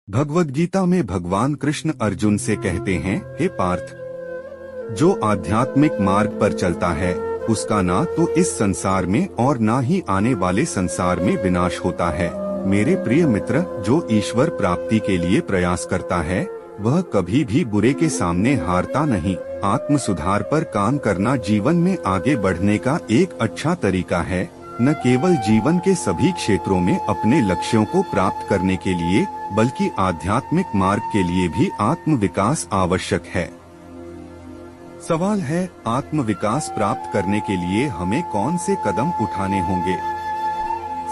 भगवद गीता में भगवान कृष्ण अर्जुन से कहते हैं, हे पार्थ, जो आध्यात्मिक मार्ग पर चलता है उसका ना तो इस संसार में और ना ही आने वाले संसार में विनाश होता है। मेरे प्रिय मित्र, जो ईश्वर प्राप्ति के लिए प्रयास करता है वह कभी भी बुरे के सामने हारता नहीं। आत्म सुधार पर काम करना जीवन में आगे बढ़ने का एक अच्छा तरीका है। न केवल जीवन के सभी क्षेत्रों में अपने लक्ष्यों को प्राप्त करने के लिए बल्कि आध्यात्मिक मार्ग के लिए भी आत्म विकास आवश्यक है। सवाल है, आत्म विकास प्राप्त करने के लिए हमें कौन से कदम उठाने होंगे?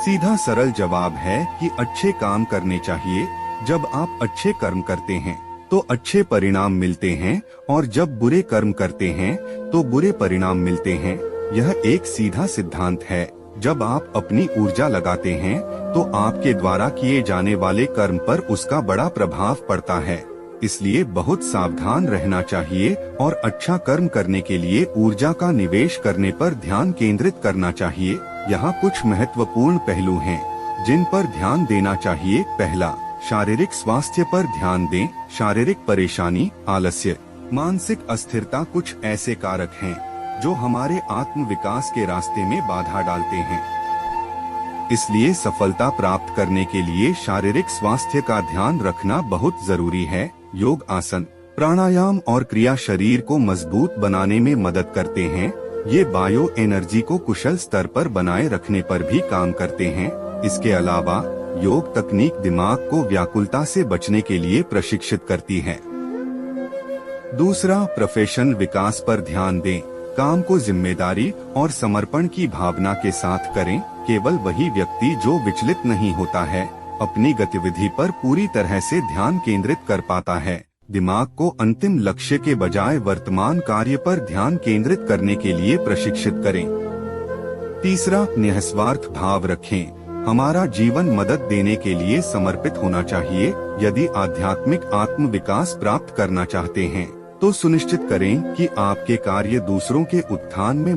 सीधा सरल जवाब है कि अच्छे काम करने चाहिए। जब आप अच्छे कर्म करते हैं तो अच्छे परिणाम मिलते हैं और जब बुरे कर्म करते हैं तो बुरे परिणाम मिलते हैं। यह एक सीधा सिद्धांत है। जब आप अपनी ऊर्जा लगाते हैं तो आपके द्वारा किए जाने वाले कर्म पर उसका बड़ा प्रभाव पड़ता है। इसलिए बहुत सावधान रहना चाहिए और अच्छा कर्म करने के लिए ऊर्जा का निवेश करने पर ध्यान केंद्रित करना चाहिए। यहाँ कुछ महत्वपूर्ण पहलू हैं जिन पर ध्यान देना चाहिए। पहला, शारीरिक स्वास्थ्य पर ध्यान दें। शारीरिक परेशानी, आलस्य, मानसिक अस्थिरता कुछ ऐसे कारक हैं जो हमारे आत्म विकास के रास्ते में बाधा डालते हैं। इसलिए सफलता प्राप्त करने के लिए शारीरिक स्वास्थ्य का ध्यान रखना बहुत जरूरी है। योग, आसन, प्राणायाम और क्रिया शरीर को मजबूत बनाने में मदद करते हैं। ये बायो एनर्जी को कुशल स्तर पर बनाए रखने पर भी काम करते हैं। इसके अलावा योग तकनीक दिमाग को व्याकुलता से बचने के लिए प्रशिक्षित करती है। दूसरा, प्रोफेशनल विकास पर ध्यान दें। काम को जिम्मेदारी और समर्पण की भावना के साथ करें। केवल वही व्यक्ति जो विचलित नहीं होता है अपनी गतिविधि पर पूरी तरह से ध्यान केंद्रित कर पाता है। दिमाग को अंतिम लक्ष्य के बजाय वर्तमान कार्य पर ध्यान केंद्रित करने के लिए प्रशिक्षित करें। तीसरा, निस्वार्थ भाव रखें। हमारा जीवन मदद देने के लिए समर्पित होना चाहिए। यदि आध्यात्मिक आत्म विकास प्राप्त करना चाहते हैं तो सुनिश्चित करें कि आपके कार्य दूसरों के उत्थान में